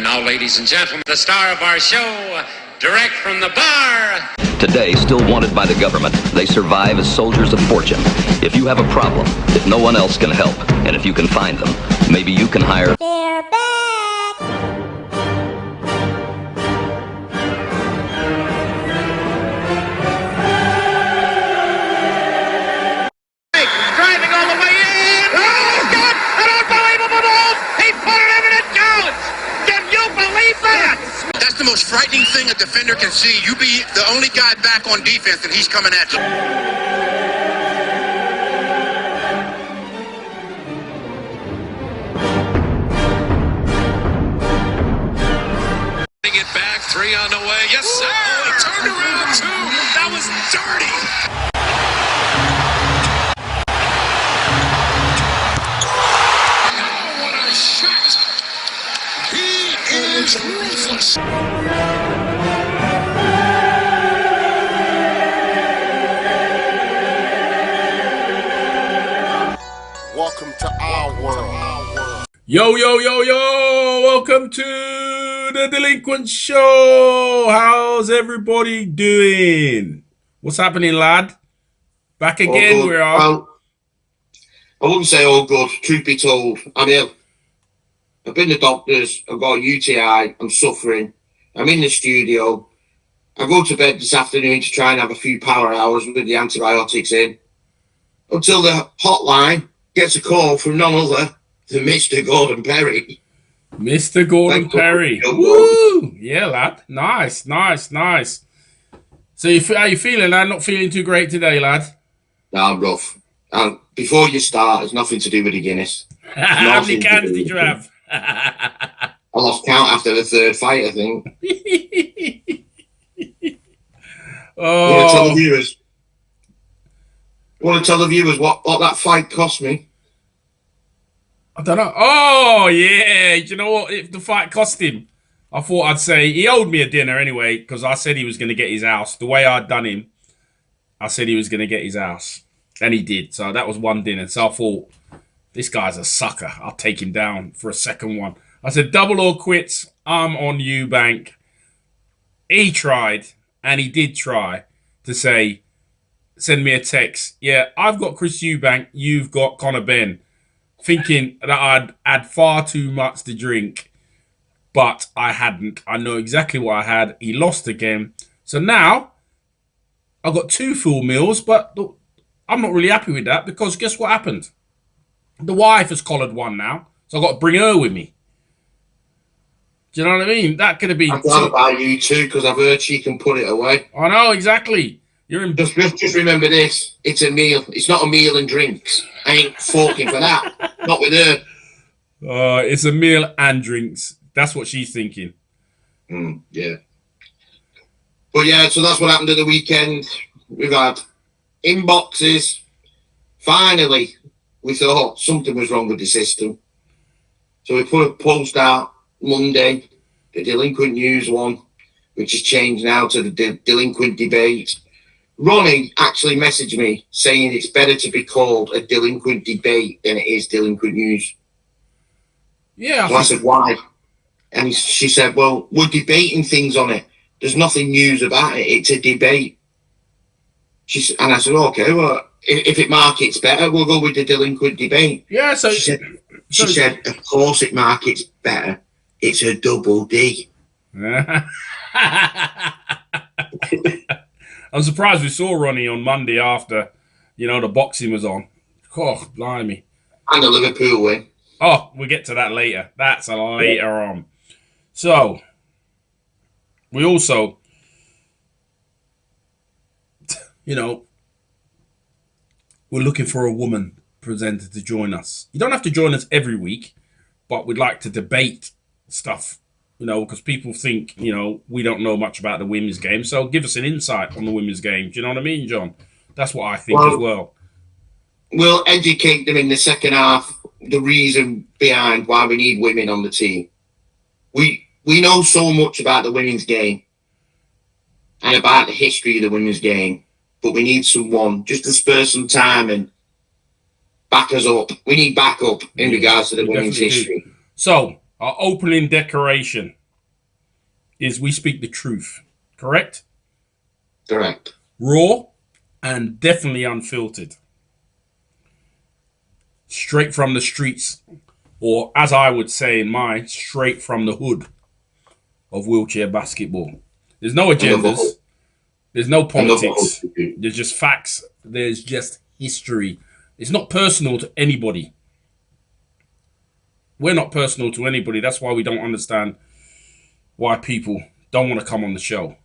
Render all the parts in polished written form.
now, ladies and gentlemen, the star of our show, direct from the bar. Today, still wanted by the government, they survive as soldiers of fortune. If you have a problem, if no one else can help, and if you can find them, maybe you can hire... They're back! Driving all the way in. Oh, God! An unbelievable move! He put it in and it counts! Can you believe that? That's the most frightening thing a defender can see. You be the only guy back on defense and he's coming at you. It back, 3 on the way. Yes, sir. Oh, he turned around too. That was dirty. Oh, what a shot. He is ruthless. Welcome to our world. Yo, yo, yo, yo! Welcome to the Delinquent Show! How's everybody doing? What's happening, lad? Back again, we are. Well, I wouldn't say all good, truth be told. I'm ill. I've been to the doctors, I've got a UTI, I'm suffering. I'm in the studio. I go to bed this afternoon to try and have a few power hours with the antibiotics in. Until the hotline gets a call from none other than Mr. Gordon Perry. Mr. Gordon Perry. Woo! Yeah, lad. Nice, nice, nice. So how you feeling, lad? Not feeling too great today, lad? No, I'm rough. Before you start, it's nothing to do with the Guinness. How many cans did you have? I lost count after the third fight, I think. Oh. Want to tell the viewers what that fight cost me? I don't know. Oh, yeah. Do you know what? If the fight cost him, I thought I'd say he owed me a dinner anyway, because I said he was going to get his house. The way I'd done him, I said he was going to get his house. And he did. So that was one dinner. So I thought, this guy's a sucker. I'll take him down for a second one. I said, double or quits. I'm on you, Bank. He tried, and he did try to say, send me a text. Yeah, I've got Chris Eubank. You've got Conor Benn. Thinking that I'd had far too much to drink, but I hadn't. I know exactly what I had. He lost again. So now I've got 2 full meals, but I'm not really happy with that because guess what happened? The wife has collared one now, so I've got to bring her with me. Do you know what I mean? That could have been... I'm glad about you too because I've heard she can put it away. I know, exactly. You're in... Just remember this. It's a meal. It's not a meal and drinks. I ain't forking for that. Not with her. It's a meal and drinks. That's what she's thinking. Yeah. But yeah, so that's what happened at the weekend. We've had inboxes. Finally, we thought something was wrong with the system. So we put a post out Monday, the Delinquent News one, which has changed now to the Delinquent Debate. Ronnie actually messaged me saying it's better to be called a delinquent debate than it is delinquent news. Yeah. So I said, why? And she said, well, we're debating things on it. There's nothing news about it. It's a debate. And I said, okay, well, if it markets better, we'll go with the delinquent debate. Yeah, so... She said, of course it markets better. It's a double D. I'm surprised we saw Ronnie on Monday after, the boxing was on. Oh, blimey. And the Liverpool win. Oh, we'll get to that later. That's later on. So, we also, we're looking for a woman presenter to join us. You don't have to join us every week, but we'd like to debate stuff. Because people think, we don't know much about the women's game. So give us an insight on the women's game. Do you know what I mean, John? That's what I think as well. We'll educate them in the second half, the reason behind why we need women on the team. We know so much about the women's game and about the history of the women's game, but we need someone just to spur some time and back us up. We need backup in regards to the women's history. So, our opening decoration. is we speak the truth. Correct? Correct. Raw and definitely unfiltered. Straight from the streets, or as I would say in mine, straight from the hood of wheelchair basketball. There's no agendas. There's no politics. There's just facts. There's just history. It's not personal to anybody. We're not personal to anybody. That's why we don't understand why people don't want to come on the show.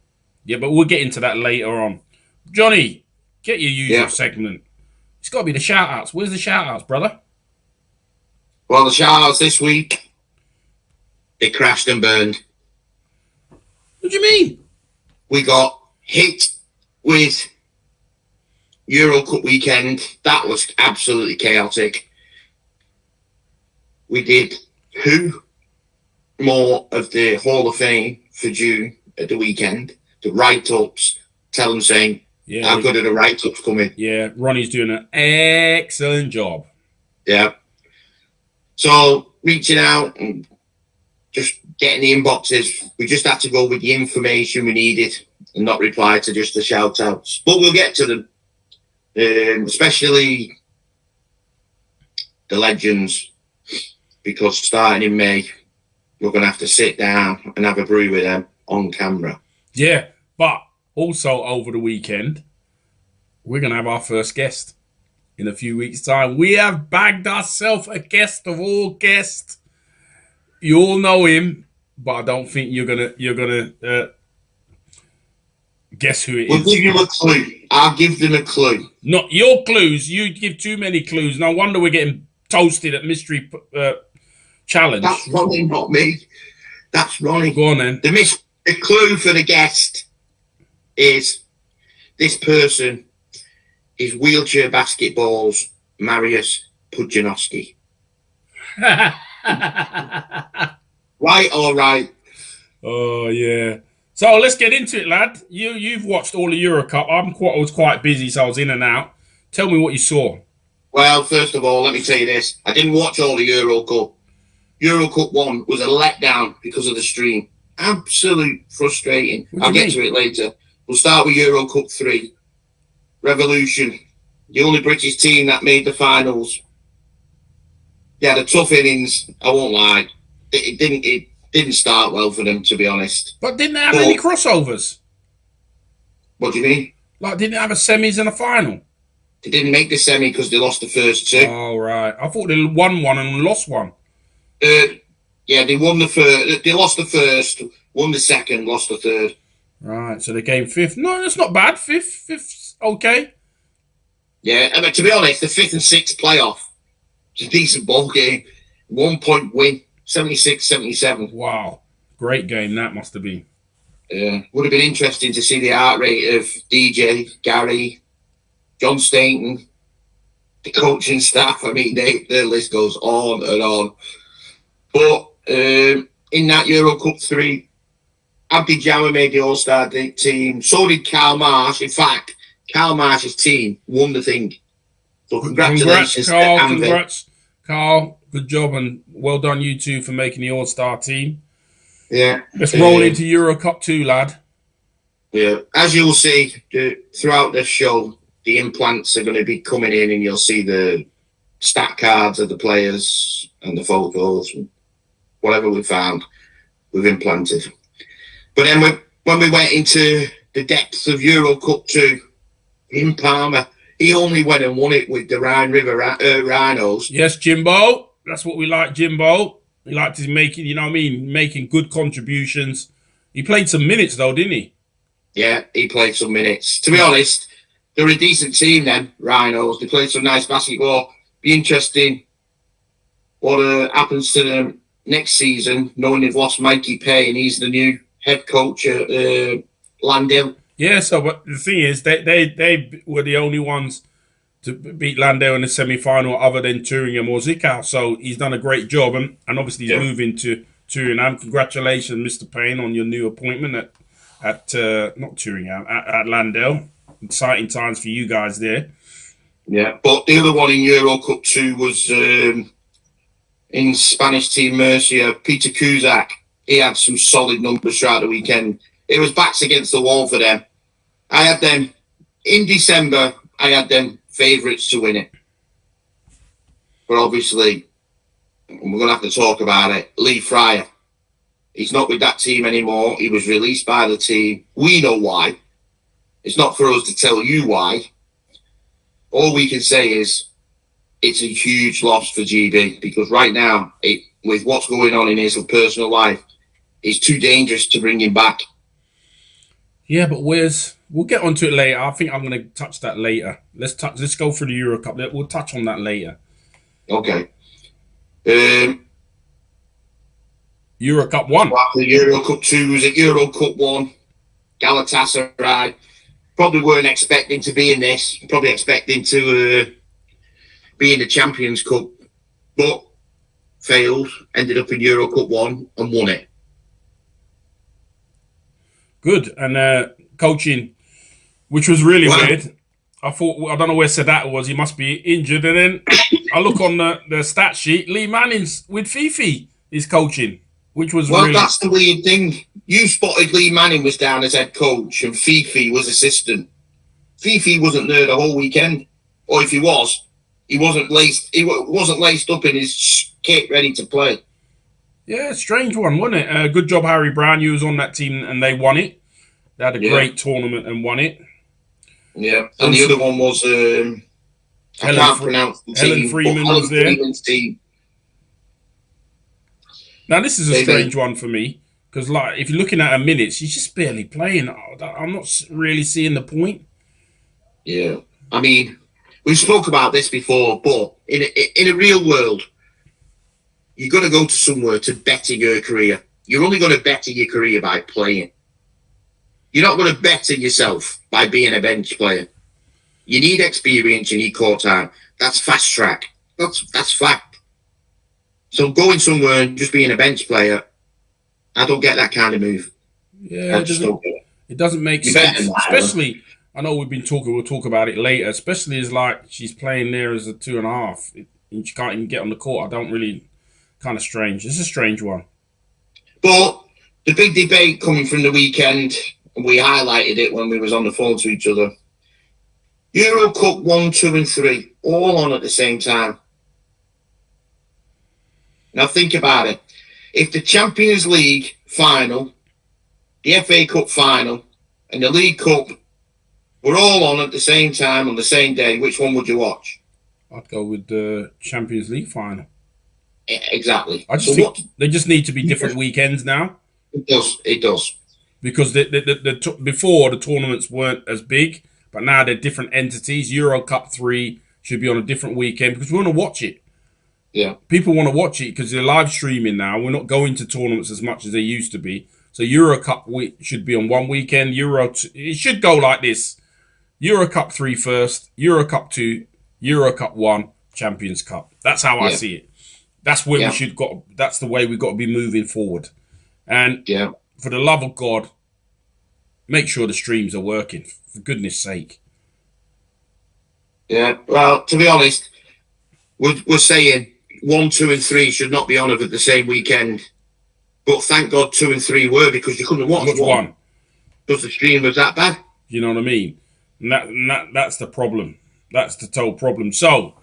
Yeah, but we'll get into that later on. Johnny, get your usual segment. It's got to be the shout-outs. Where's the shout-outs, brother? Well, the shout-outs this week, it crashed and burned. What do you mean? We got hit with EuroCup weekend. That was absolutely chaotic. We did 2 more of the Hall of Fame for June at the weekend. The write-ups, tell them saying, how good are the write-ups coming? Yeah, Ronnie's doing an excellent job. Yeah. So, reaching out and just getting the inboxes, we just had to go with the information we needed and not reply to just the shout-outs. But we'll get to them, especially the legends, because starting in May, we're going to have to sit down and have a brew with them on camera. Yeah, but also over the weekend, we're going to have our first guest in a few weeks' time. We have bagged ourselves a guest of all guests. You all know him, but I don't think you're gonna guess who it is. We'll give you a clue. I'll give them a clue. Not your clues. You give too many clues. No wonder we're getting toasted at Mystery Challenge. That's Ronnie, not me. That's Ronnie. Go on then. The clue for the guest is this person is wheelchair basketball's Mariusz Pudzianowski. Right, all right. Oh yeah. So let's get into it, lad. You've watched all the EuroCup. I was quite busy, so I was in and out. Tell me what you saw. Well, first of all, let me tell you this. I didn't watch all the EuroCup. EuroCup 1 was a letdown because of the stream. Absolute frustrating. I'll get to it later. We'll start with EuroCup 3. Revolution. The only British team that made the finals. They had a tough innings, I won't lie. It didn't start well for them, to be honest. But didn't they have any crossovers? What do you mean? Like, didn't they have a semis and a final? They didn't make the semi because they lost the first 2. Oh, right. I thought they won one and lost one. Yeah, they won the first. They lost the first, won the second, lost the third. Right, so they came 5th. No, that's not bad. 5th, okay. Yeah, I mean, to be honest, the 5th and 6th playoff, it's a decent ball game. 1 point win, 76-77. Wow, great game that must have been. Would have been interesting to see the heart rate of DJ, Gary, John Stainton, the coaching staff. I mean, their list goes on and on. But in that EuroCup 3, I.W.B.Delinquents made the All-Star team. So did Karl Marsh. In fact, Karl Marsh's team won the thing. So congratulations to Carl. Andy. Congrats, Carl. Good job and well done, you two, for making the All-Star team. Yeah. Let's roll into EuroCup 2, lad. Yeah. As you'll see throughout the show, the implants are going to be coming in and you'll see the stat cards of the players and the photos. Whatever we found, we've implanted. But then when we went into the depths of EuroCup 2, in Palmer, he only went and won it with the Rhine River Rhinos. Yes, Jimbo. That's what we like, Jimbo. He liked his making, you know what I mean, making good contributions. He played some minutes, though, didn't he? Yeah, he played some minutes. To be honest, they're a decent team then, Rhinos. They played some nice basketball. Be interesting what happens to them next season, knowing they've lost Mikey Pay and he's the new head coach at Landale. Yeah, so but the thing is, they were the only ones to beat Landale in the semi-final other than Thuringham or Zwickau. So he's done a great job, and obviously he's moving to Thuringham. Congratulations, Mr. Payne, on your new appointment at not Thuringham, at Landale. Exciting times for you guys there. Yeah, but the other one in EuroCup 2 was in Spanish team Murcia, Peter Cusack. he had some solid numbers throughout the weekend. It was backs against the wall for them. I had them in December. I had them favourites to win it, but obviously we're going to have to talk about it. Lee Fryer, he's not with that team anymore. He was released by the team. We know why. It's not for us to tell you why. All we can say is it's a huge loss for GB, because right now, with what's going on in his personal life, it's too dangerous to bring him back. Yeah, but we'll get onto it later. I think I'm going to touch that later. Let's go through the EuroCup. We'll touch on that later. Okay. EuroCup 1. After EuroCup 2, was it EuroCup 1? Galatasaray probably weren't expecting to be in this. Probably expecting to be in the Champions Cup, but failed. Ended up in EuroCup 1 and won it. Good. And coaching, which was really weird. I don't know where Sadat was. He must be injured. And then I look on the stat sheet. Lee Manning's with Fifi is coaching, which was really... Well, that's the weird thing. You spotted Lee Manning was down as head coach and Fifi was assistant. Fifi wasn't there the whole weekend. Or if he was, he wasn't laced up in his kit ready to play. Yeah, strange one, wasn't it? Good job, Harry Brown. You was on that team and they won it. They had a great tournament and won it. Yeah, and the other one was I can't pronounce the team. Helen Freeman was there. Freeman's team. Now this is a strange one for me, because like if you're looking at her minutes, she's just barely playing. I'm not really seeing the point. Yeah, I mean, we spoke about this before, but in a real world, you're going to go to somewhere to better your career. You're only going to better your career by playing. You're not going to better yourself by being a bench player. You need experience, you need court time. That's fast track. That's fact. So going somewhere and just being a bench player, I don't get that kind of move. Yeah, it doesn't make sense. Especially, I know we'll talk about it later, especially as like she's playing there as a 2.5 and she can't even get on the court. I don't really, kind of strange. It's a strange one. But the big debate coming from the weekend, and we highlighted it when we was on the phone to each other. EuroCup 1, 2 and 3, all on at the same time. Now think about it. If the Champions League final, the FA Cup final, and the League Cup were all on at the same time on the same day, which one would you watch? I'd go with the Champions League final. Exactly. I just think they just need to be different weekends now. It does. Because before the tournaments weren't as big, but now they're different entities. EuroCup 3 should be on a different weekend because we want to watch it. Yeah. People want to watch it because they're live streaming now. We're not going to tournaments as much as they used to be. So EuroCup should be on one weekend. It should go like this. EuroCup 3 first, EuroCup 2, EuroCup 1, Champions Cup. That's how I see it. That's where we should go. That's the way we've got to be moving forward. And for the love of God, make sure the streams are working, for goodness sake. Yeah, well, to be honest, we're saying 1, 2 and 3 should not be on at the same weekend. But thank God 2 and 3 were, because you couldn't watch one. Because the stream was that bad. You know what I mean? And that's the problem. That's the total problem. So,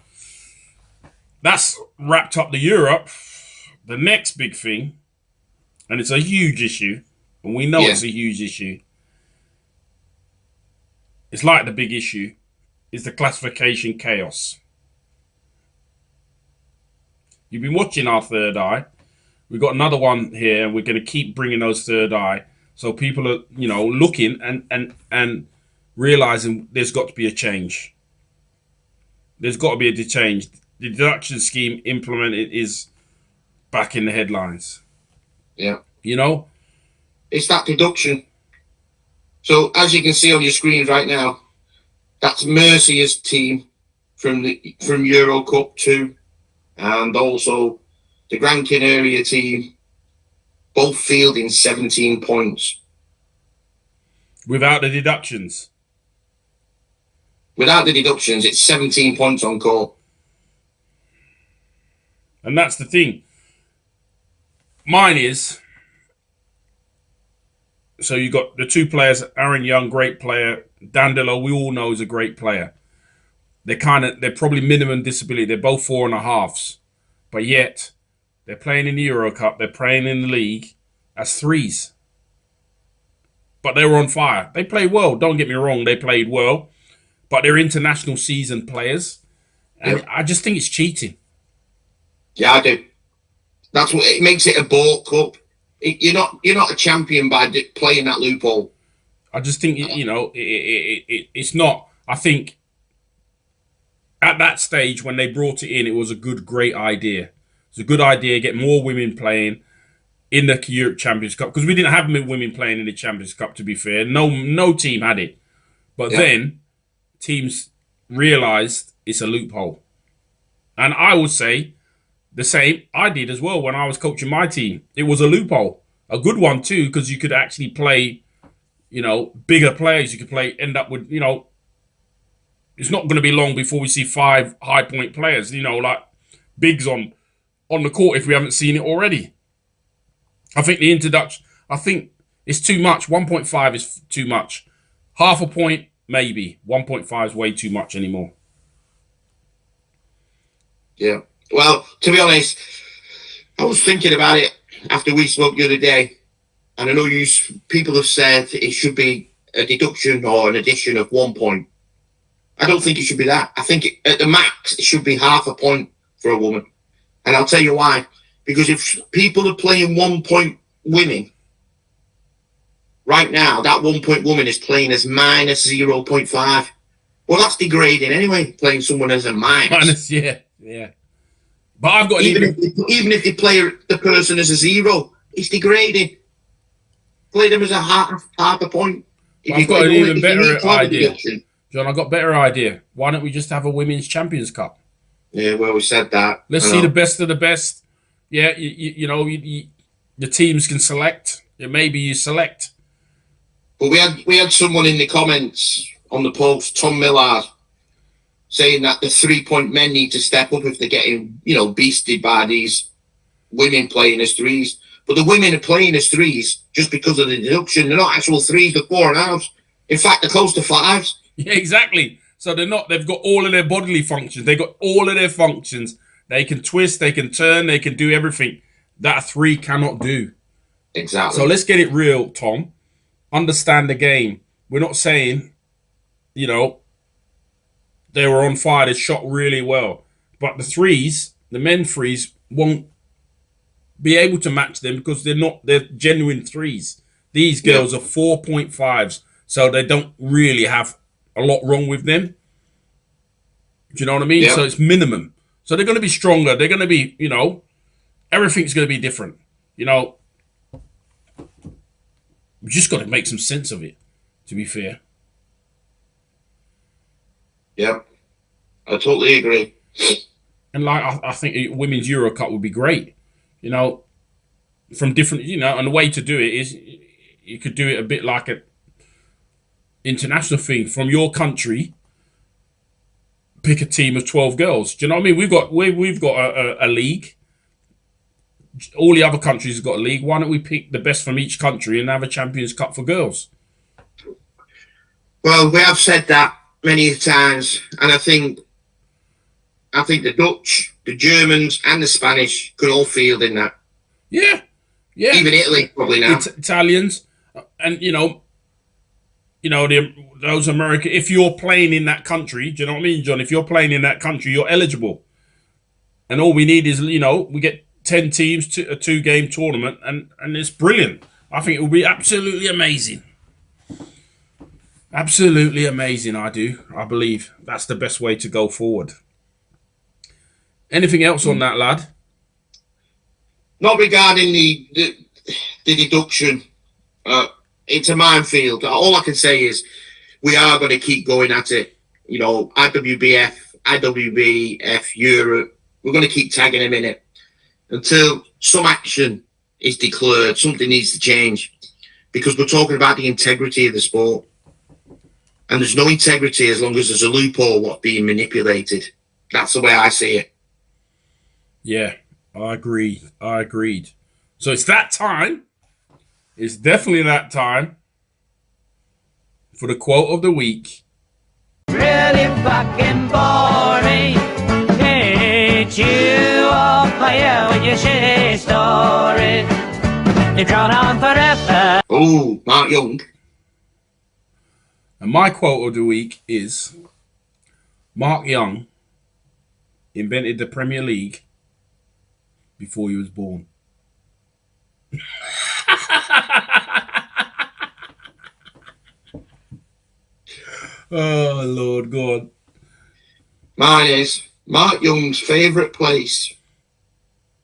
that's wrapped up the Europe. The next big thing, and it's a huge issue, and we know it's a huge issue. It's like the big issue, is the classification chaos. You've been watching our third eye. We've got another one here, and we're going to keep bringing those third eye. So people are, looking and realizing there's got to be a change. There's got to be a change. The deduction scheme implemented is back in the headlines. Yeah. It's that deduction. So as you can see on your screen right now, that's Mercia's team from EuroCup 2, and also the Gran Canaria team, both fielding 17 points. Without the deductions? Without the deductions, it's 17 points on call. And that's the thing. Mine is, So you got the two players, Aaron Young, great player. Dandelo, we all know is a great player. They're probably minimum disability. They're both 4.5s. But yet, they're playing in the EuroCup. They're playing in the league as 3s. But they were on fire. They played well. Don't get me wrong. They played well. But they're international season players. And I just think it's cheating. Yeah, I do. That's what it makes it a ball cup. You're not a champion by playing that loophole. I just think, it's not. I think at that stage when they brought it in, it was a great idea. It's a good idea. Get more women playing in the Europe Champions Cup, because we didn't have women playing in the Champions Cup, to be fair. No team had it. But then teams realised it's a loophole. And I would say the same I did as well when I was coaching my team. It was a loophole. A good one too, because you could actually play, bigger players. You could end up with, it's not going to be long before we see 5 high point players, like bigs on the court if we haven't seen it already. I think the introduction, it's too much. 1.5 is too much. Half a point, maybe. 1.5 is way too much anymore. Yeah. Well, to be honest, I was thinking about it after we spoke the other day, and I know people have said it should be a deduction or an addition of 1 point. I don't think it should be that. I think at the max, it should be half a point for a woman. And I'll tell you why. Because if people are playing 1 point women, right now, that 1 point woman is playing as minus 0.5. Well, that's degrading anyway, playing someone as a minus. Yeah. But I've got even if they play the person as a 0, it's degrading. Play them as a half a point. I've got an even better idea. John, I've got a better idea. Why don't we just have a Women's Champions Cup? Yeah, well, we said that. Let's see the best of the best. Yeah, the teams can select. Maybe you select. But we had someone in the comments on the post, Tom Millard, saying that the 3 point men need to step up if they're getting, beasted by these women playing as 3s. But the women are playing as 3s just because of the deduction. They're not actual 3s, they're 4.5s. In fact, they're close to 5s. Yeah, exactly. So they've got all of their bodily functions. They got all of their functions. They can twist, they can turn, they can do everything that a 3 cannot do. Exactly. So let's get it real, Tom. Understand the game. We're not saying, they were on fire, they shot really well. But the 3s, the men 3s, won't be able to match them because they're genuine 3s. These girls are 4.5s, so they don't really have a lot wrong with them. Do you know what I mean? Yeah. So it's minimum. So they're going to be stronger. They're going to be, everything's going to be different. We just got to make some sense of it, to be fair. Yep. I totally agree. And I think a Women's EuroCup would be great. From different, and the way to do it is you could do it a bit like an international thing. From your country, pick a team of 12 girls. Do you know what I mean? We've got a league. All the other countries have got a league. Why don't we pick the best from each country and have a Champions Cup for girls? Well, we have said that many times, and I think the Dutch, the Germans, and the Spanish could all field in that. Yeah. Even Italy probably now. Italians, and those American. If you're playing in that country, do you know what I mean, John? If you're playing in that country, you're eligible. And all we need is, we get 10 teams to a 2-game tournament, and it's brilliant. I think it will be absolutely amazing. Absolutely amazing. I believe that's the best way to go forward. Anything else on that, lad? Not regarding the deduction. It's a minefield. All I can say is we are going to keep going at it. IWBF, IWBF, Europe. We're going to keep tagging them in it until some action is declared. Something needs to change, because we're talking about the integrity of the sport. And there's no integrity as long as there's a loophole what's being manipulated. That's the way I see it. Yeah, I agreed. So it's that time. It's definitely that time for the quote of the week. Really fucking boring. Ain't you all fire with your shitty story? You've gone on forever. Oh, Mark Young. And my quote of the week is Mark Young invented the Premier League before he was born. Oh, Lord God. Mine is Mark Young's favourite place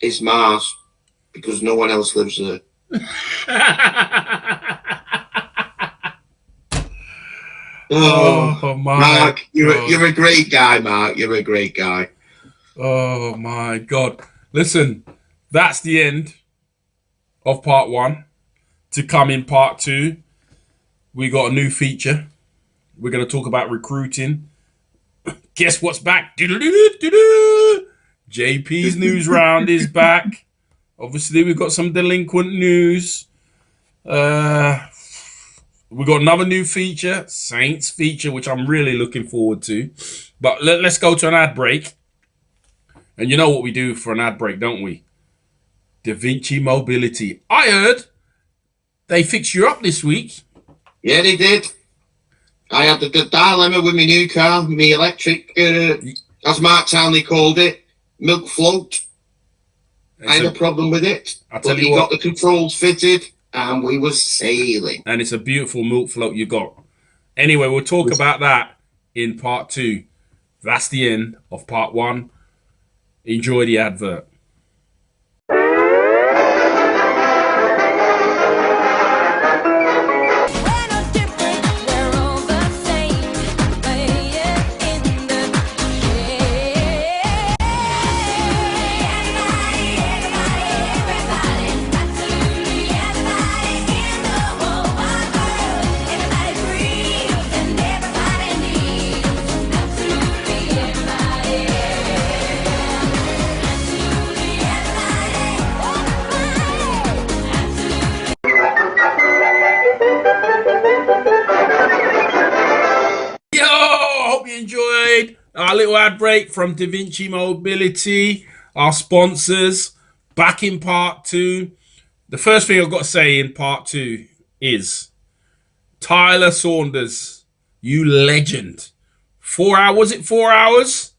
is Mars because no one else lives there. Oh, my Mark, God. you're a great guy, Mark. You're a great guy. Oh, my God. Listen, that's the end of part 1. To come in part 2, we got a new feature. We're going to talk about recruiting. Guess what's back? JP's news round is back. Obviously, we've got some delinquent news. We got another new feature, Saints feature, which I'm really looking forward to. But let's go to an ad break. And you know what we do for an ad break, don't we? Da Vinci Mobility. I heard they fixed you up this week. Yeah, they did. I had the dilemma with my new car, my electric, as Mark Townley called it, milk float. I had a problem with it. I'll tell but you he what. got the controls fitted and we were sailing. And it's a beautiful milk float you got. Anyway, we'll talk about that in part 2. That's the end of part 1. Enjoy the advert. Enjoyed our little ad break from Da Vinci Mobility, our sponsors, back in part 2. The first thing I've got to say in part 2 is Tyler Saunders, you legend. 4 hours, was it 4 hours?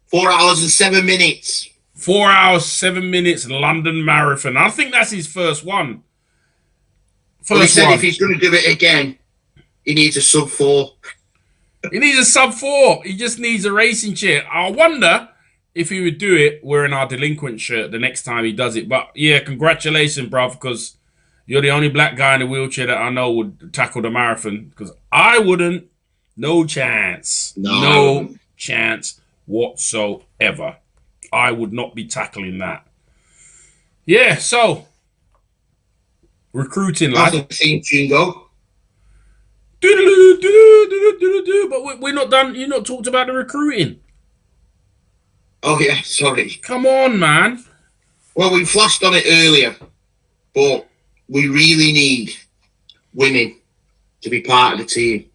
4 hours and 7 minutes. 4 hours, 7 minutes, London Marathon. I think that's his first one. Well, he said if he's going to do it again, he needs a sub 4. He needs a sub 4. He just needs a racing chair. I wonder if he would do it wearing our delinquent shirt the next time he does it. But yeah, congratulations, bruv, because you're the only black guy in a wheelchair that I know would tackle the marathon. Because I wouldn't. No chance. No chance whatsoever. I would not be tackling that. Yeah, so recruiting, lad. That's a team jingo. But we're not done. You're not talked about the recruiting. Oh, yeah, sorry. Come on, man. Well, we flashed on it earlier, but we really need women to be part of the team.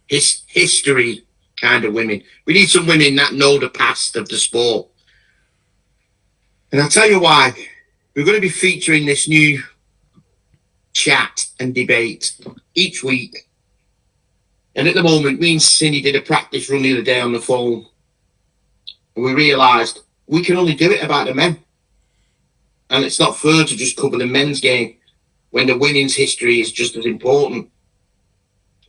History kind of women. We need some women that know the past of the sport. And I'll tell you why. We're going to be featuring this new chat and debate each week. And at the moment, me and Cindy did a practice run the other day on the phone. And we realised we can only do it about the men. And it's not fair to just cover the men's game when the women's history is just as important.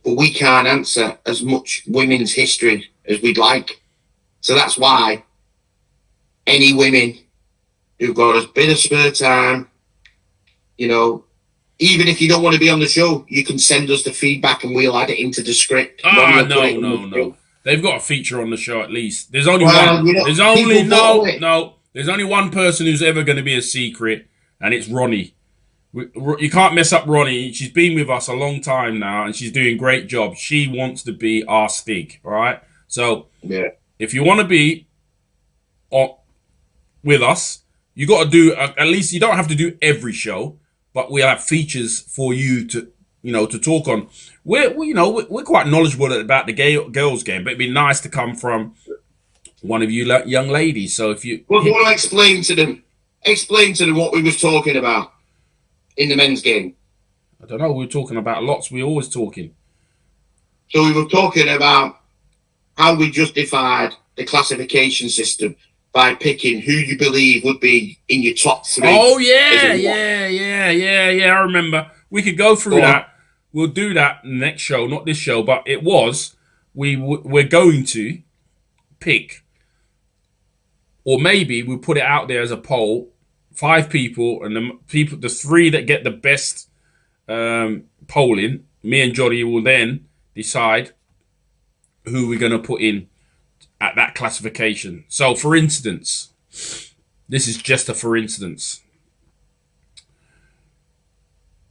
But we can't answer as much women's history as we'd like. So that's why any women who've got a bit of spare time, you know, even if you don't want to be on the show, you can send us the feedback and we'll add it into the script. No. They've got a feature on the show at least. There's only one. There's only one person who's ever going to be a secret, and it's Ronnie. You can't mess up Ronnie. She's been with us a long time now, and she's doing a great job. She wants to be our Stig, all right? So if you want to be with us, you got to do at least. You don't have to do every show. but we'll have features for you to, to talk on. We're quite knowledgeable about the girls' game, but it'd be nice to come from one of you young ladies. So if you want to explain to them what we was talking about in the men's game. I don't know. We were talking about lots. We're always talking. So we were talking about how we justified the classification system by picking who you believe would be in your top 3. Oh, yeah. I remember. We could go through that. We'll do that next show, not this show, but it was. We're going to pick, or maybe we'll put it out there as a poll, 5 people, and the 3 that get the best polling, me and Johnny will then decide who we're going to put in at that classification. So, for instance, this is just a for instance.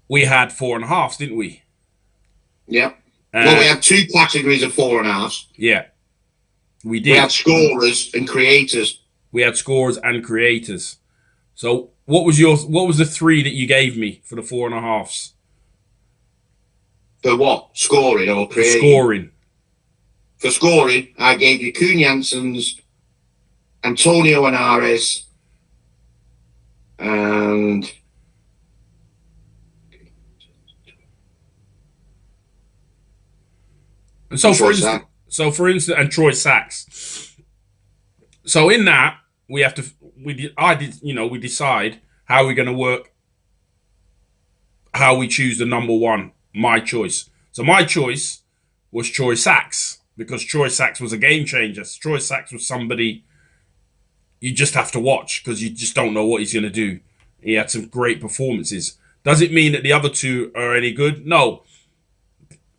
We had 4.5s, didn't we? Yeah. Well, we had 2 categories of 4.5s. Yeah, we did. We had scorers and creators. We had scorers and creators. So, what was the 3 that you gave me for the 4.5s? For what? Scoring or creating? Scoring. For scoring, I gave you Kuhn Janssens, Antonio Henares, and for instance, and Troy Sachs. So in that, we decide how we're going to work, how we choose the number 1. My choice. So my choice was Troy Sachs, because Troy Sachs was a game changer. Troy Sachs was somebody you just have to watch because you just don't know what he's going to do. He had some great performances. Does it mean that the other 2 are any good? No.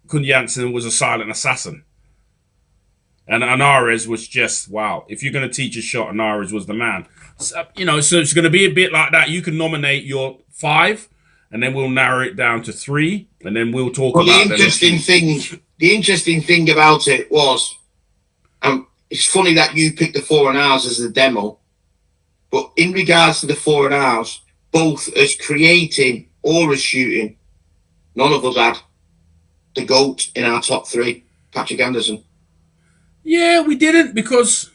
Kuhn Janssen was a silent assassin. And Henares was just, wow. If you're going to teach a shot, Henares was the man. So, so it's going to be a bit like that. You can nominate your 5, and then we'll narrow it down to 3, and then we'll talk about the interesting thing about it was, it's funny that you picked the 4.5s as the demo, but in regards to the 4.5s, both as creating or as shooting, none of us had the GOAT in our top 3, Patrick Anderson. Yeah, we didn't, because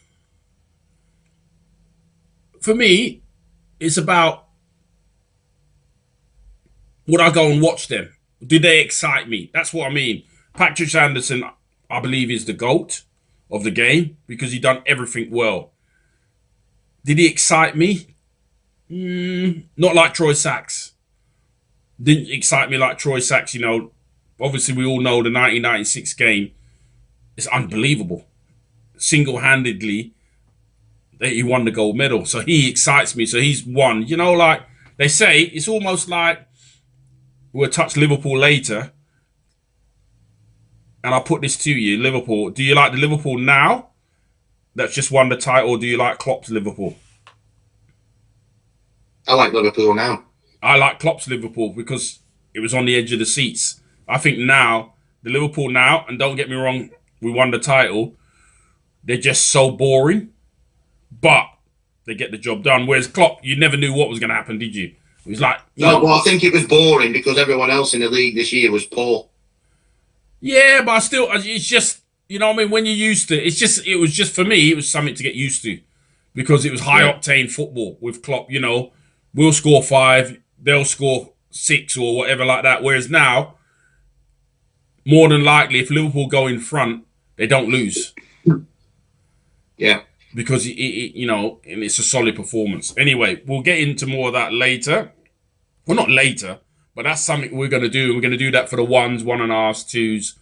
for me, it's about, would I go and watch them? Did they excite me? That's what I mean. Patrick Anderson, I believe, is the GOAT of the game because he done everything well. Did he excite me? Not like Troy Sachs. Didn't excite me like Troy Sachs. Obviously we all know the 1996 game is unbelievable. Single-handedly, he won the gold medal. So he excites me. So he's won. Like they say, it's almost like we'll touch Liverpool later. And I'll put this to you, Liverpool. Do you like the Liverpool now that's just won the title, or do you like Klopp's Liverpool? I like Liverpool now. I like Klopp's Liverpool because it was on the edge of the seats. I think now, the Liverpool now, and don't get me wrong, we won the title, they're just so boring, but they get the job done. Whereas Klopp, you never knew what was going to happen, did you? It was like... Well, I think it was boring because everyone else in the league this year was poor. Yeah, but it's just, when you're used to it, it was just, for me, it was something to get used to because it was high-octane football with Klopp, we'll score 5, they'll score 6 or whatever like that. Whereas now, more than likely, if Liverpool go in front, they don't lose. Yeah. Because, and it's a solid performance. Anyway, we'll get into more of that later. Well, not later. But that's something we're going to do. We're going to do that for the 1s, 1.5s, 2s,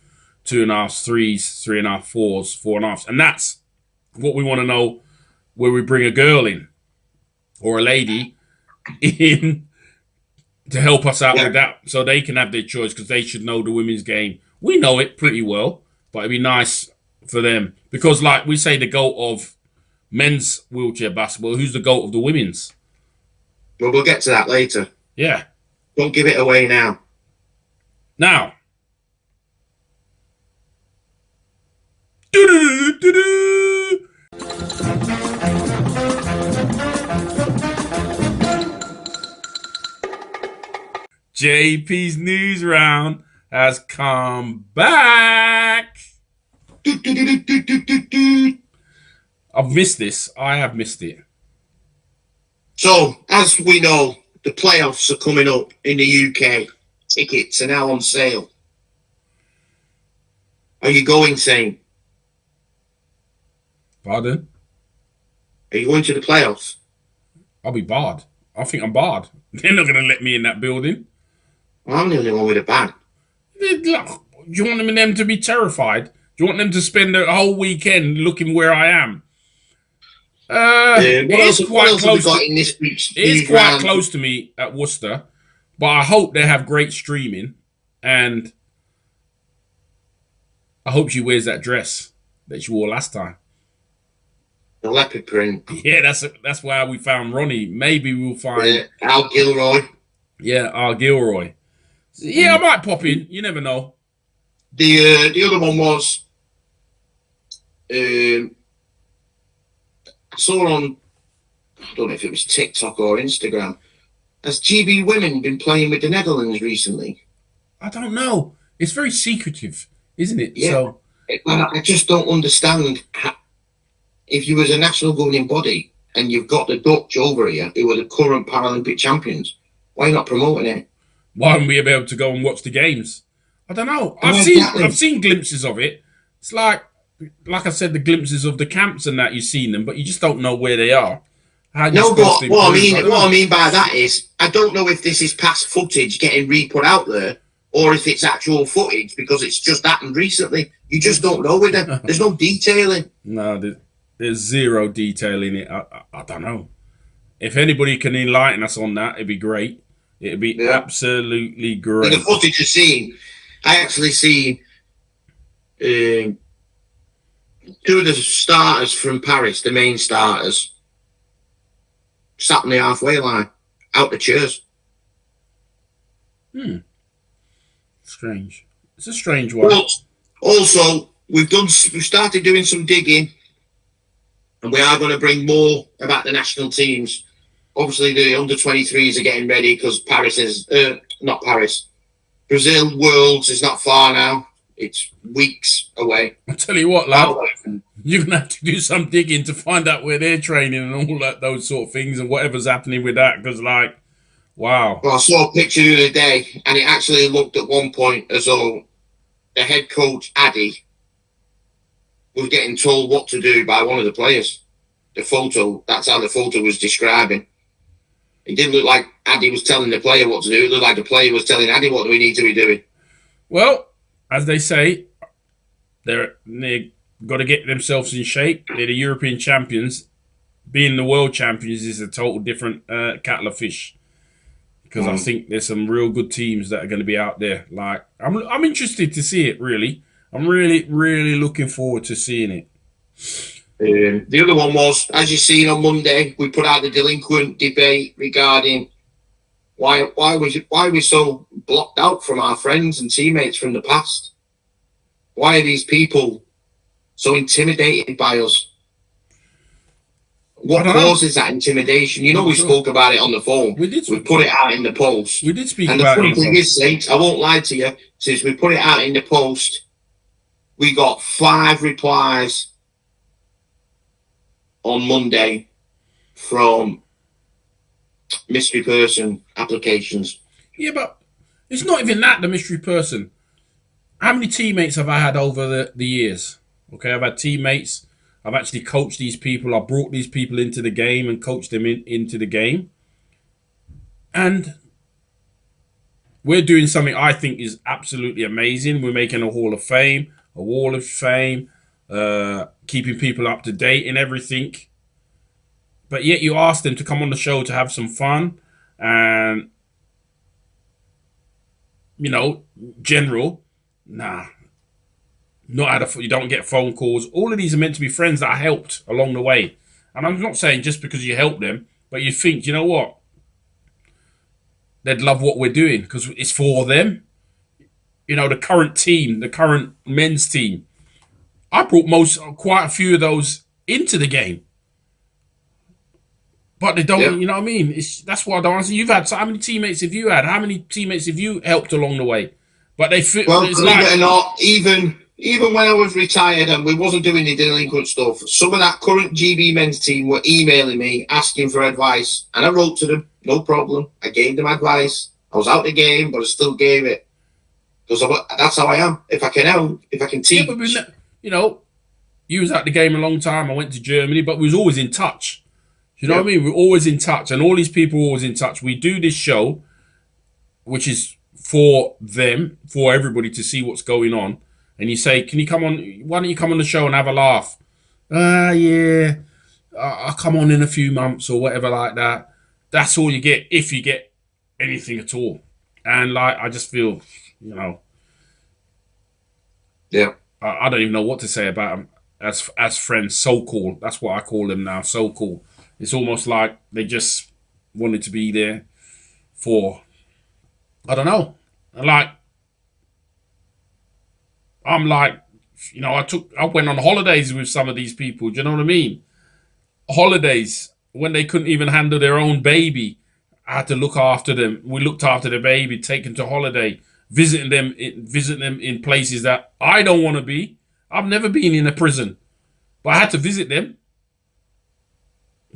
2.5s, 3s, 3.5, 4s, 4.5s. And that's what we want to know, where we bring a girl in or a lady in to help us out with that so they can have their choice because they should know the women's game. We know it pretty well, but it'd be nice for them. Because like we say the GOAT of men's wheelchair basketball, who's the GOAT of the women's? Well, we'll get to that later. Yeah. Don't give it away now. Now. JP's news round has come back. I've missed this. I have missed it. So, as we know, the playoffs are coming up in the UK. Tickets are now on sale. Are you going, Shane? Pardon? Are you going to the playoffs? I'll be barred. I think I'm barred. They're not going to let me in that building. Well, I'm the only one with a ban. Do you want them to be terrified? Do you want them to spend the whole weekend looking where I am? It's quite close to me at Worcester, but I hope they have great streaming, and I hope she wears that dress that she wore last time. The leopard print. Yeah, that's why we found Ronnie. Maybe we'll find Al Gilroy. Yeah, Al Gilroy. Yeah, I might pop in. You never know. The other one was I saw on, I don't know if it was TikTok or Instagram. Has GB Women been playing with the Netherlands recently? I don't know. It's very secretive, isn't it? Yeah. So I just don't understand how, if you was a national governing body and you've got the Dutch over here who are the current Paralympic champions, why are you not promoting it? Why wouldn't we be able to go and watch the games? I don't know. I've seen glimpses of it. It's like I said, the glimpses of the camps and that, you've seen them, but you just don't know where they are. No, but what I mean by that is, I don't know if this is past footage getting re-put out there, or if it's actual footage because it's just happened recently. You just don't know with them. There's no detailing. No, there's zero detail in it. I don't know. If anybody can enlighten us on that, it'd be great. It'd be absolutely great. In the footage you've seen, I actually seen two of the starters from Paris, the main starters, sat on the halfway line, out the chairs. Strange. It's a strange one. But also, we've started doing some digging, and we are going to bring more about the national teams. Obviously, the under-23s are getting ready because Paris is not Paris. Brazil Worlds is not far now. It's weeks away. I'll tell you what, lad. You're going to have to do some digging to find out where they're training and all that, those sort of things, and whatever's happening with that. Because, wow. Well, I saw a picture the other day, and it actually looked at one point as though the head coach, Addy, was getting told what to do by one of the players. The photo, that's how the photo was describing. It didn't look like Addy was telling the player what to do. It looked like the player was telling Addy what do we need to be doing. Well, as they say, they've got to get themselves in shape. They're the European champions. Being the world champions is a total different kettle of fish. Because I think there's some real good teams that are going to be out there. I'm interested to see it, really. I'm really, really looking forward to seeing it. The other one was, as you've seen on Monday, we put out the delinquent debate regarding why we're so blocked out from our friends and teammates from the past. Why are these people so intimidated by us? What causes that intimidation? You know, we spoke about it on the phone. We put it out in the post. We did speak about it. And the funny thing is, Saints, I won't lie to you, since we put it out in the post, we got 5 replies on Monday from mystery person applications. Yeah, but it's not even that, the mystery person. How many teammates have I had over the years? Okay, I've had teammates. I've actually coached these people. I brought these people into the game and coached them into the game. And we're doing something I think is absolutely amazing. We're making a Hall of Fame, a Wall of Fame, keeping people up to date and everything. But yet you ask them to come on the show to have some fun and, general. Nah. You don't get phone calls. All of these are meant to be friends that I helped along the way. And I'm not saying just because you help them, but you think, you know what? They'd love what we're doing because it's for them. The current team, the current men's team. I brought quite a few of those into the game. But they don't, Yeah. you know what I mean? That's what I don't answer. You've had, so how many teammates have you had? How many teammates have you helped along the way? But they fit. Well, It's believe like, it or not, even when I was retired and we wasn't doing the delinquent stuff, some of that current GB men's team were emailing me asking for advice, and I wrote to them, no problem. I gave them advice. I was out the game, but I still gave it because that's how I am. If I can help, if I can teach. yeah, but you know, you was at the game a long time. I went to Germany, but we was always in touch. You know what I mean? We're always in touch, and all these people are always in touch. We do this show, which is for them, for everybody to see what's going on. And you say, can you come on? Why don't you come on the show and have a laugh? Yeah, I'll come on in a few months or whatever like that. That's all you get, if you get anything at all. And like, I just feel, you know, Yeah. I don't even know what to say about them as friends. So cool. That's what I call them now. So cool. It's almost like they just wanted to be there for, I don't know. I'm like, you know, I went on holidays with some of these people. Do you know what I mean? Holidays when they couldn't even handle their own baby. I had to look after them. We looked after the baby, take them to holiday, visiting them in places that I don't want to be. I've never been in a prison, but I had to visit them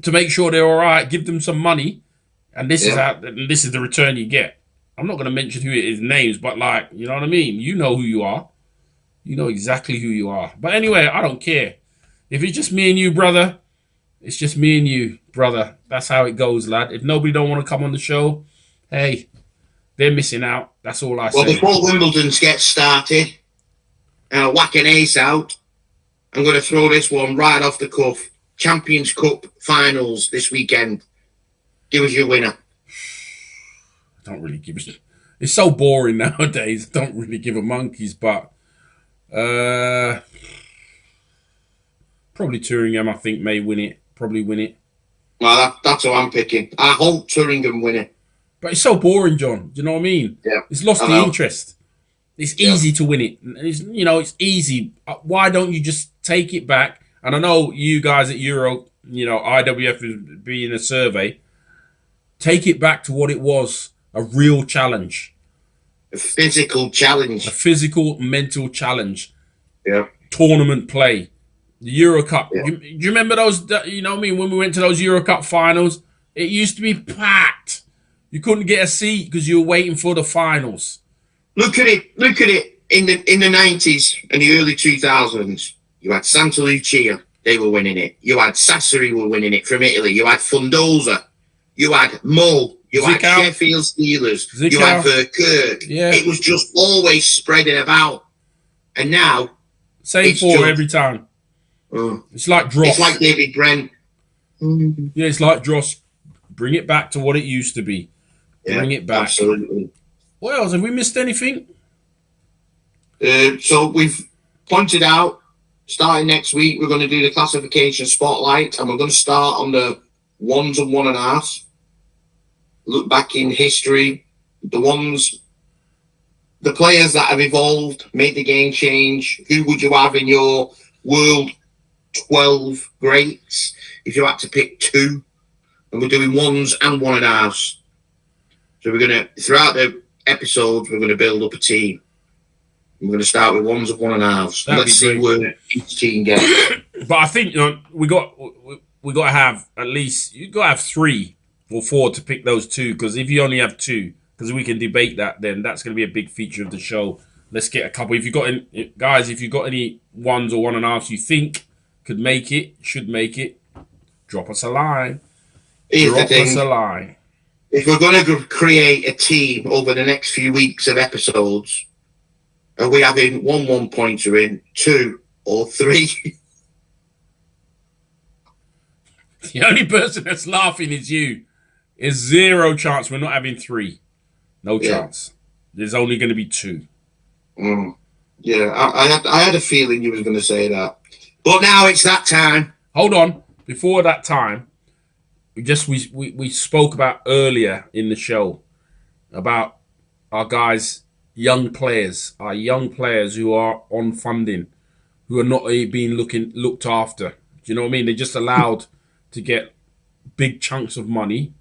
to make sure they're all right, give them some money, and this is the return you get. I'm not going to mention who it is names, but like, you know what I mean? You know who you are. You know exactly who you are. But anyway, I don't care. If it's just me and you, brother, it's just me and you, brother. That's how it goes, lad. If nobody don't want to come on the show, hey, they're missing out. That's all I say. Well, before Wimbledon's get started, and I whack an ace out, I'm going to throw this one right off the cuff. Champions Cup finals this weekend. Give us your winner. Don't really give a. It's so boring nowadays. Don't really give a monkeys, but probably Turingham, I think, may win it. Probably win it. Well, that's who I'm picking. I hope Turingham win it. But it's so boring, John. Do you know what I mean? Yeah. It's lost the interest. It's easy to win it. It's, you know, it's easy. Why don't you just take it back? And I know you guys at Euro, you know, IWF is being a survey. Take it back to what it was. A real challenge. A physical challenge. A physical, mental challenge. Yeah. Tournament play. The EuroCup. Yeah. Do you remember those, you know what I mean, when we went to those EuroCup finals? It used to be packed. You couldn't get a seat because you were waiting for the finals. Look at it. Look at it. In the 90s and the early 2000s, you had Santa Lucia. They were winning it. You had Sassari were winning it from Italy. You had Fundosa. You had Mull. You had Sheffield Steelers. You had Kirk. Yeah. It was just always spreading about. And now... Same four every time. It's like Dross. It's like David Brent. Yeah, it's like Dross. Bring it back to what it used to be. Bring it back. Absolutely. What else? Have we missed anything? So we've pointed out, starting next week, we're going to do the classification spotlight, and we're going to start on the ones and 1.5. Look back in history, the players that have evolved, made the game change. Who would you have in your world 12 greats if you had to pick 2? And we're doing 1s and 1.5. So we're going to, throughout the episodes, we're going to build up a team. We're going to start with 1s and 1.5. Let's see where each team gets. But I think, you know, we got to have at least, you got to have 3 or 4 to pick those 2, because if you only have 2, because we can debate that, then that's going to be a big feature of the show. Let's get a couple. If you got any, guys, if you got any 1s or 1.5s you think could make it, should make it, drop us a line. Drop us a line. If we're going to create a team over the next few weeks of episodes, are we having 1 pointer in, 2 or 3? The only person that's laughing is you. There's 0 chance we're not having 3. No chance. There's only going to be 2. Yeah, I had a feeling you was going to say that. But now it's that time. Hold on. Before that time, we spoke about earlier in the show about our guys, young players, our young players who are on funding, who are not being looked after. Do you know what I mean? They're just allowed to get big chunks of money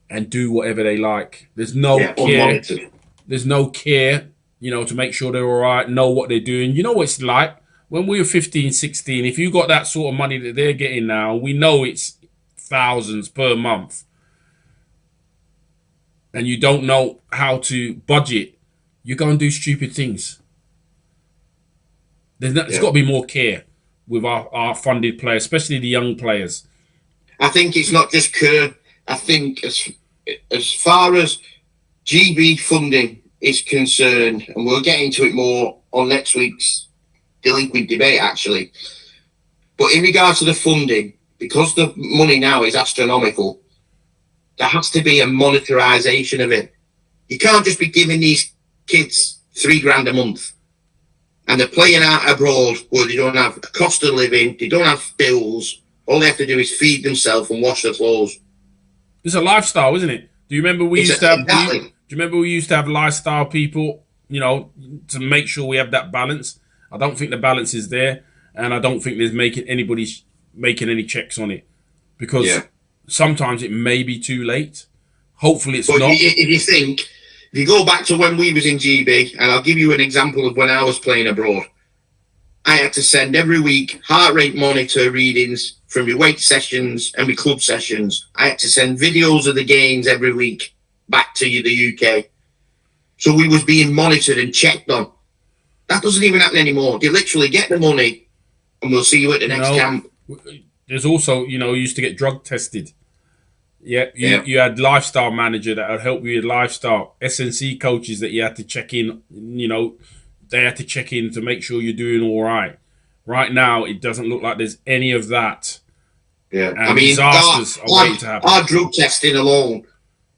and do whatever they like. There's no care. Unmonitored. There's no care, you know, to make sure they're all right, know what they're doing. You know what it's like? When we were 15, 16, if you got that sort of money that they're getting now, we know it's thousands per month, and you don't know how to budget, you go and do stupid things. There's got to be more care with our funded players, especially the young players. I think it's not just care. I think as far as GB funding is concerned, and we'll get into it more on next week's delinquent debate, actually. But in regards to the funding, because the money now is astronomical, there has to be a monetarization of it. You can't just be giving these kids $3,000 a month and they're playing out abroad where they don't have a cost of living, they don't have bills. All they have to do is feed themselves and wash their clothes. It's a lifestyle, isn't it? Do you remember we used to have? Exactly. Do you remember we used to have lifestyle people? You know, to make sure we have that balance. I don't think the balance is there, and I don't think there's anybody's making any checks on it, because sometimes it may be too late. Hopefully, it's not. If you go back to when we was in GB, and I'll give you an example of when I was playing abroad, I had to send every week heart rate monitor readings from my weight sessions and my club sessions. I had to send videos of the games every week back to the UK. So we was being monitored and checked on. That doesn't even happen anymore. You literally get the money and we'll see you at the next camp. There's also, you know, you used to get drug tested. You had lifestyle manager that would help you with lifestyle. SNC coaches that you had to check in, you know, they had to check in to make sure you're doing all right. Right now, it doesn't look like there's any of that. Yeah, and I mean, disasters are waiting to happen. Our drug testing alone,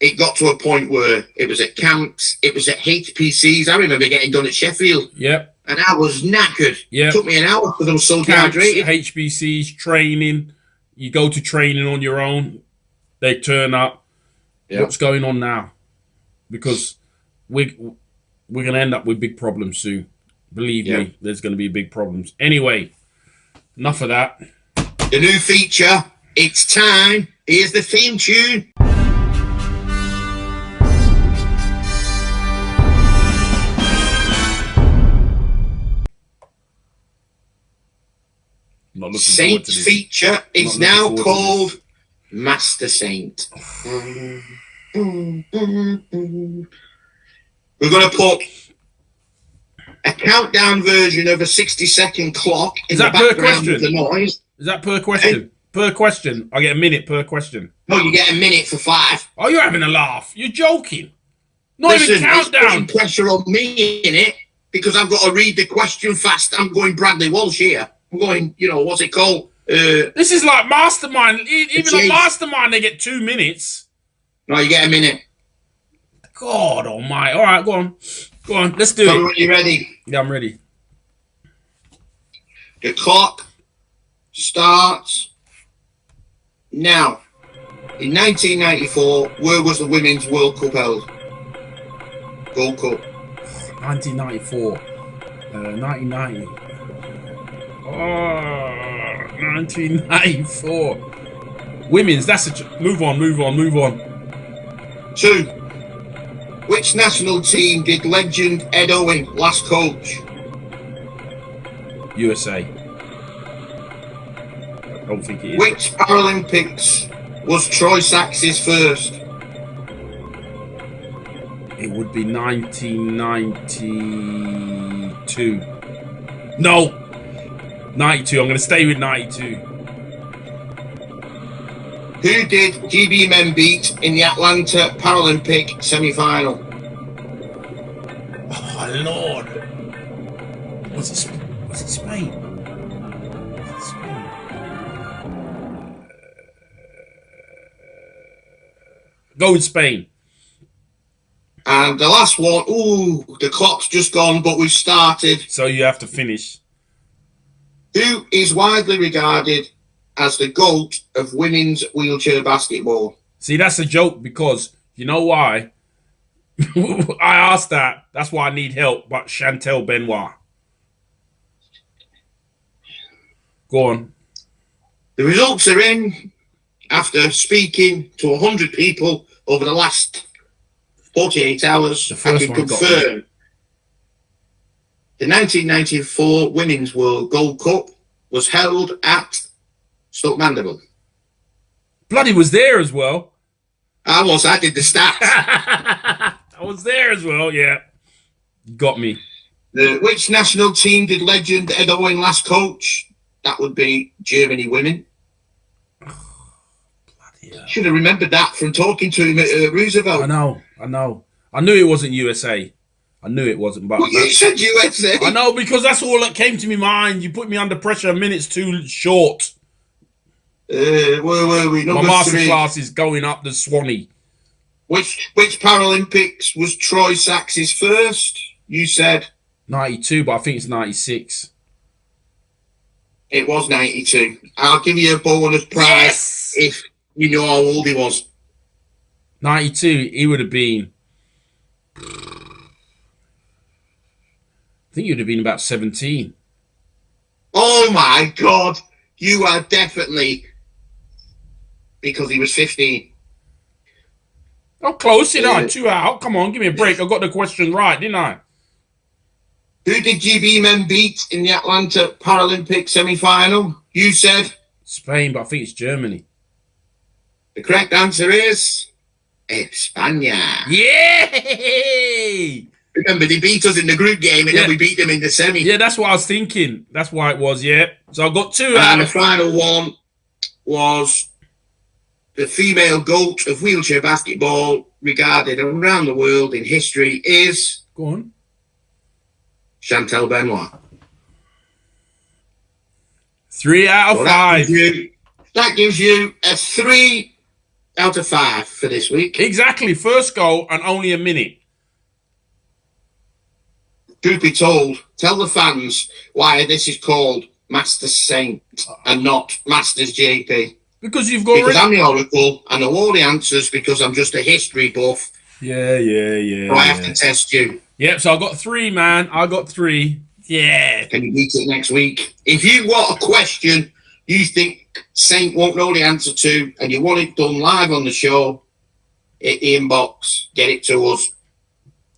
it got to a point where it was at camps, it was at HPCs. I remember getting done at Sheffield. Yep. And I was knackered. Yep. It took me an hour because I was so dehydrated. HBCs, training. You go to training on your own. They turn up. Yep. What's going on now? Because we're going to end up with big problems soon. Believe me, there's going to be big problems. Anyway, enough of that. The new feature, it's time. Here's the theme tune. Saint feature is now called Master Saint. We're going to put a countdown version of a 60-second clock in the background of the noise. Is that per question? Per question. I get a minute per question. No, you get a minute for 5. Oh, you're having a laugh. You're joking. Not even countdown. There's pressure on me in it because I've got to read the question fast. I'm going Bradley Walsh here. I'm going, you know, what's it called? This is like Mastermind. Even a Mastermind, they get 2 minutes. No, you get a minute. God almighty. All right, go on. Go on, let's do it. Are you ready? Yeah, I'm ready. The clock starts now. In 1994, where was the Women's World Cup held? Gold Cup. 1994. 1990. Oh, 1994. Women's, that's a... Move on. 2. Which national team did legend Ed Owen last coach? USA. I don't think it is. Which Paralympics was Troy Sax's first? It would be 1992. No! 92. I'm going to stay with 92. Who did GB men beat in the Atlanta Paralympic semi-final? Oh, Lord. Was it Spain? Go with Spain. And the last one, ooh, the clock's just gone, but we've started. So you have to finish. Who is widely regarded as the GOAT of women's wheelchair basketball? See, that's a joke because, you know why? I asked that. That's why I need help, but Chantel Benoit. Go on. The results are in, after speaking to 100 people over the last 48 hours, I can confirm the 1994 Women's World Gold Cup was held at Stoke Mandeville. Bloody was there as well. I did the stats. I was there as well, yeah. Got me. Which national team did legend Ed Owen last coach? That would be Germany women. Should have remembered that from talking to him at Roosevelt. I know. I knew it wasn't USA. I knew it wasn't. But you said USA. I know, because that's all that came to me mind. You put me under pressure. A minute's too short. Where were we? My masterclass is going up the Swanee. Which Paralympics was Troy Sachs's first? You said 92, but I think it's 96. It was 92. I'll give you a bonus prize if you know how old he was. 92, he would have been... I think he would have been about 17. Oh my God. You are definitely... Because he was 15. Oh, close, you know. 2 out. Come on, give me a break. I got the question right, didn't I? Who did GB men beat in the Atlanta Paralympic semi-final? You said? Spain, but I think it's Germany. The correct answer is... España. Yay! Remember, they beat us in the group game and then we beat them in the semi. Yeah, that's what I was thinking. That's why it was, yeah. So I got 2 out. And the final one was the female GOAT of wheelchair basketball regarded around the world in history is... Go on. Chantal Benoit. 3 out of 5. That gives you a 3 out of 5 for this week. Exactly. First goal and only a minute. Truth be told, tell the fans why this is called Master Saint and not Masters JP. Because you've got... Because I'm the Oracle, I know all the answers because I'm just a history buff. Yeah. So I have to test you. Yep, so I got 3, man. I got 3. Yeah. Can you beat it next week? If you've got a question you think Saint won't know the answer to and you want it done live on the show, hit the inbox, get it to us.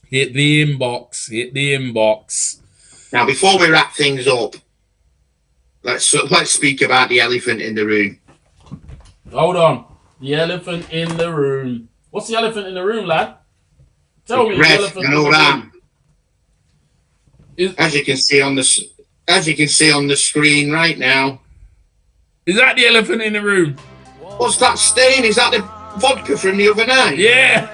Hit the inbox. Hit the inbox. Now, before we wrap things up, let's speak about the elephant in the room. Hold on. The elephant in the room. What's the elephant in the room, lad? Tell me. Ref, the elephant you know in the that. room. As you can see on the screen right now. Is that the elephant in the room? What's that stain? Is that the vodka from the other night? Yeah.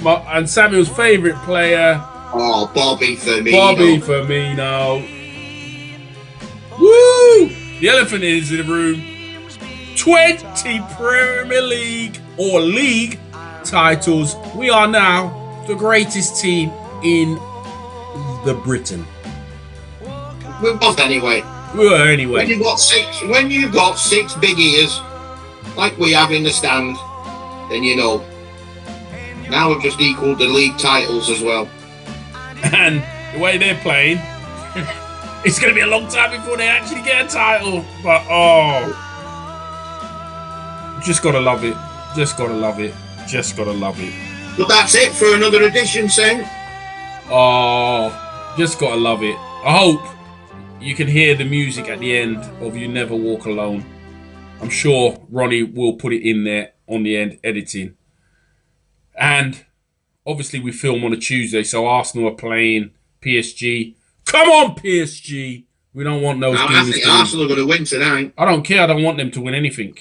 And Samuel's favourite player. Oh, Bobby Firmino. Bobby Firmino. Woo! The elephant is in the room. 20 Premier League or league titles. We are now the greatest team in the Britain. We was anyway. We were anyway. When you got six big ears, like we have in the stand, then you know. Now we've just equalled the league titles as well. And the way they're playing, it's going to be a long time before they actually get a title. But, just got to love it. Just got to love it. Just got to love it. But that's it for another edition, Saint. Oh, just got to love it. I hope you can hear the music at the end of You Never Walk Alone. I'm sure Ronnie will put it in there on the end editing. And obviously we film on a Tuesday, so Arsenal are playing PSG. Come on, PSG! We don't want those I gooners think to win. Arsenal are going to win tonight. I don't care. I don't want them to win anything.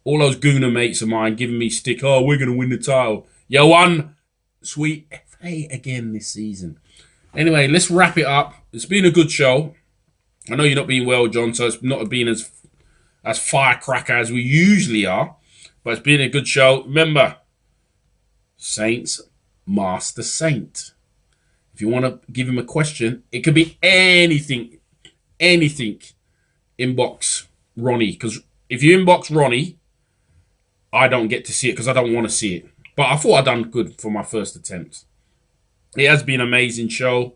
All those gooner mates of mine giving me stick. Oh, we're going to win the title. You won sweet FA again this season. Anyway, let's wrap it up. It's been a good show. I know you're not being well, John, so it's not been as firecracker as we usually are. But it's been a good show. Remember, Saints Master Saint. If you want to give him a question, it could be anything. Anything. Inbox Ronnie. Because if you inbox Ronnie, I don't get to see it because I don't want to see it. But I thought I'd done good for my first attempt. It has been an amazing show.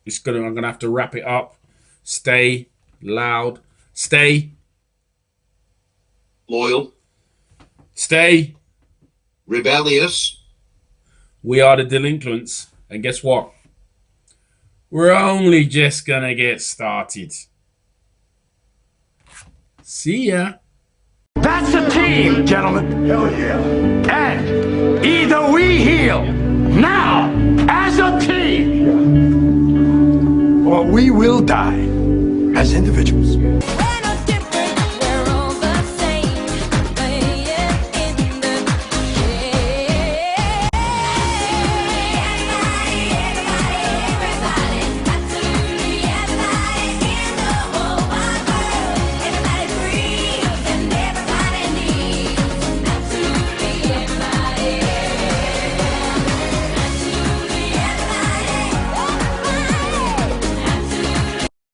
I'm gonna have to wrap it up. Stay loud. Stay loyal. Stay rebellious. We are the Delinquents. And guess what? We're only just gonna get started. See ya. That's a team, gentlemen. Hell yeah. And either we heal now as a team, or we will die as individuals.